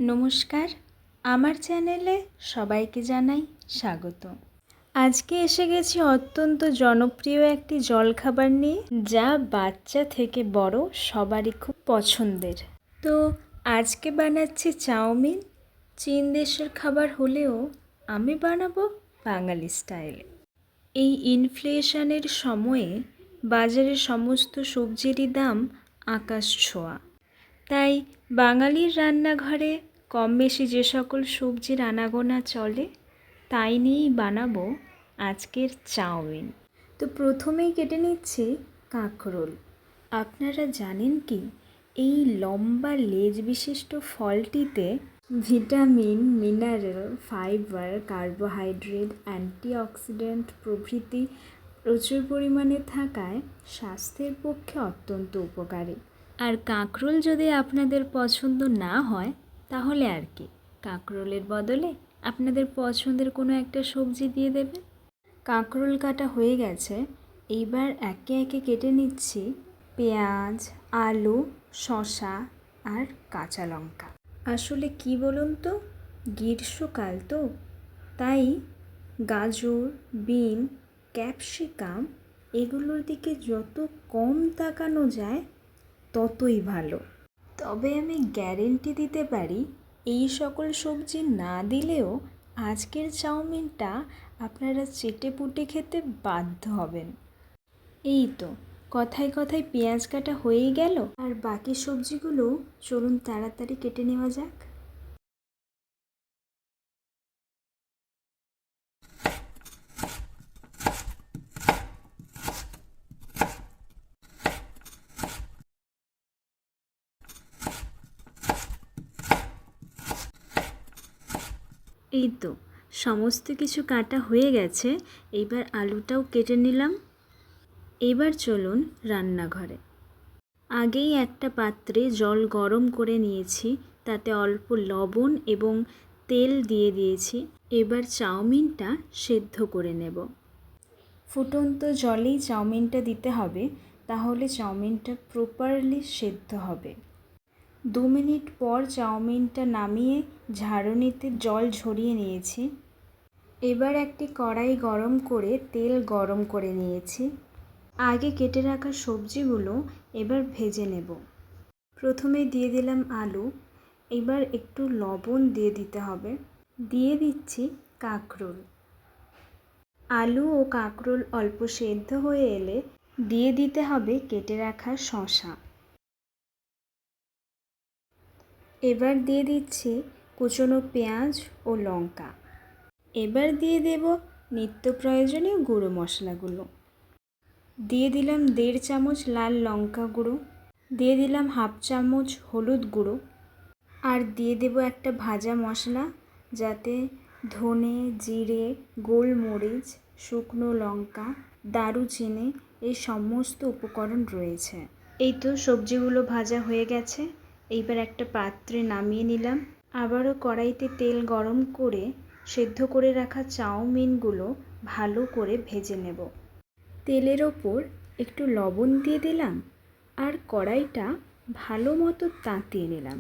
নমস্কার, আমার চ্যানেলে সবাইকে জানাই স্বাগত। আজকে এসে গেছি অত্যন্ত জনপ্রিয় একটি জলখাবার নিয়ে, যা বাচ্চা থেকে বড় সবারই খুব পছন্দের। তো আজকে বানাচ্ছি চাউমিন। চীন দেশের খাবার হলেও আমি বানাবো বাঙালি স্টাইলে। এই ইনফ্লেশনের সময়ে বাজারে সমস্ত সবজিরই দাম আকাশ ছোঁয়া। তাই বাঙালির রান্নাঘরে কম বেশি যে সকল সবজির আনাগোনা চলে তাই নিয়েই বানাবো আজকের চাউমিন। তো প্রথমেই কেটে নিচ্ছি কাঁকরোল। আপনারা জানেন কি, এই লম্বা লেজ বিশিষ্ট ফলটিতে vitamin, mineral, fibre, carbohydrate, antioxidant প্রভৃতি প্রচুর পরিমাণে থাকায় স্বাস্থ্যের পক্ষে অত্যন্ত উপকারী। আর কাঁকরোল যদি আপনাদের পছন্দ না হয় তাহলে আর কি, কাঁকরোলের বদলে আপনাদের পছন্দের কোনো একটা সবজি দিয়ে দেবেন। কাঁকরোল কাটা হয়ে গেছে, এইবার একে একে কেটে নিচ্ছি পেঁয়াজ, আলু, শসা আর কাঁচা লঙ্কা। আসলে কি বলুন তো, গ্রীষ্মকাল তো, তাই গাজর, বিন, ক্যাপসিকাম এগুলোর দিকে যত কম তাকানো যায় ততই ভালো। তবে আমি গ্যারেন্টি দিতে পারি, এই সকল সবজি না দিলেও আজকের চাউমিনটা আপনারা চেটেপুটে খেতে বাধ্য হবেন। এই তো কথায় কথায় পেঁয়াজ কাটা হয়েই গেল, আর বাকি সবজিগুলো চলুন তাড়াতাড়ি কেটে নেওয়া যাক। এই তো সমস্ত কিছু কাটা হয়ে গেছে, এইবার আলুটাও কেটে নিলাম। এবার চলুন রান্নাঘরে। আগেই একটা পাত্রে জল গরম করে নিয়েছি, তাতে অল্প লবণ এবং তেল দিয়ে দিয়েছি। এবার চাউমিনটা সেদ্ধ করে নেব। ফুটন্ত জলেই চাউমিনটা দিতে হবে, তাহলে চাউমিনটা প্রপারলি সেদ্ধ হবে। 2 মিনিট পর চাউমিনটা নামিয়ে ঝাড়ুনিতে জল ঝরিয়ে নিয়েছি। এবার একটি কড়াই গরম করে তেল গরম করে নিয়েছি। আগে কেটে রাখা সবজিগুলো এবার ভেজে নেব। প্রথমে দিয়ে দিলাম আলু, এবার একটু লবণ দিয়ে দিতে হবে। দিয়ে দিচ্ছি কাঁকরোল। আলু ও কাঁকরোল অল্প সেদ্ধ হয়ে এলে দিয়ে দিতে হবে কেটে রাখা শসা। এবার দিয়ে দিচ্ছি কুচনো পেঁয়াজ ও লঙ্কা। এবার দিয়ে দেব নিত্য প্রয়োজনীয় গুঁড়ো মশলাগুলো। দিয়ে দিলাম 1.5 চামচ লাল লঙ্কা গুঁড়ো, দিয়ে দিলাম 1/2 চামচ হলুদ গুঁড়ো, আর দিয়ে দেব একটা ভাজা মশলা, যাতে ধনে, জিরে, গোলমরিচ, শুকনো লঙ্কা, দারুচিনি এই সমস্ত উপকরণ রয়েছে। এই তো সবজিগুলো ভাজা হয়ে গেছে, এইবার একটা পাত্রে নামিয়ে নিলাম। আবারও কড়াইতে তেল গরম করে সেদ্ধ করে রাখা চাউমিনগুলো ভালো করে ভেজে নেব। তেলের ওপর একটু লবণ দিয়ে দিলাম আর কড়াইটা ভালো মতো তাতিয়ে নিলাম,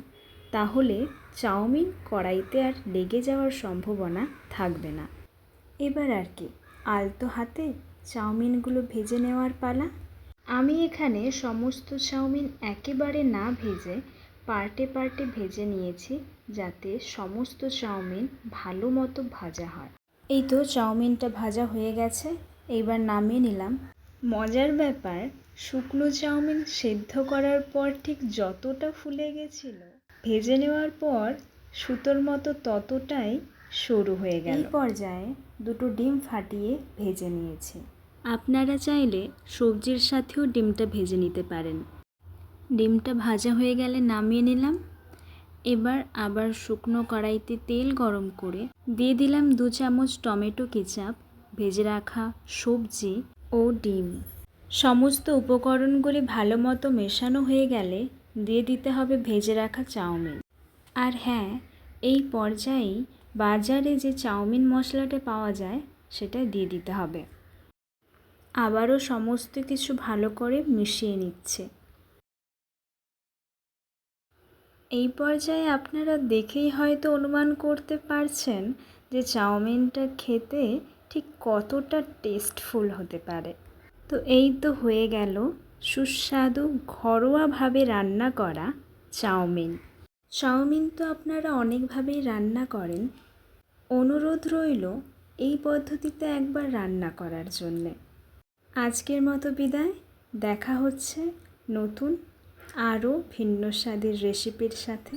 তাহলে চাউমিন কড়াইতে আর লেগে যাওয়ার সম্ভাবনা থাকবে না। এবার আর কি, আলতো হাতে চাউমিনগুলো ভেজে নেওয়ার পালা। আমি এখানে সমস্ত চাউমিন একেবারে না ভেজে পার্টে পার্টে ভেজে নিয়েছি, যাতে সমস্ত চাউমিন ভালো মতো ভাজা হয়। এই তো চাউমিনটা ভাজা হয়ে গেছে, এইবার নামিয়ে নিলাম। মজার ব্যাপার, শুকনো চাউমিন সেদ্ধ করার পর ঠিক যতটা ফুলে গেছিল, ভেজে নেওয়ার পর সুতোর মতো ততটাই সরু হয়ে গেল। এই পর্যায়ে 2টো ডিম ফাটিয়ে ভেজে নিয়েছি। আপনারা চাইলে সবজির সাথেও ডিমটা ভেজে নিতে পারেন। ডিমটা ভাজা হয়ে গেলে নামিয়ে নিলাম। এবার আবার শুকনো কড়াইতে তেল গরম করে দিয়ে দিলাম 2 চামচ টমেটো কেচাপ, ভেজে রাখা সবজি ও ডিম। সমস্ত উপকরণগুলি ভালো মতো মেশানো হয়ে গেলে দিয়ে দিতে হবে ভেজে রাখা চাউমিন। আর হ্যাঁ, এই পর্যায়েই বাজারে যে চাউমিন মশলাটা পাওয়া যায় সেটা দিয়ে দিতে হবে। আবারও সমস্ত কিছু ভালো করে মিশিয়ে নিচ্ছে। এই পর্যায়ে আপনারা দেখেই হয়তো অনুমান করতে পারছেন যে চাউমিনটা খেতে ঠিক কতটা টেস্টফুল হতে পারে। তো এই তো হয়ে গেল সুস্বাদু ঘরোয়াভাবে রান্না করা চাউমিন। চাউমিন তো আপনারা অনেকভাবেই রান্না করেন, অনুরোধ রইল এই পদ্ধতিতে একবার রান্না করার জন্যে। আজকের মতো বিদায়, দেখা হচ্ছে নতুন আরও ভিন্ন স্বাদের রেসিপির সাথে।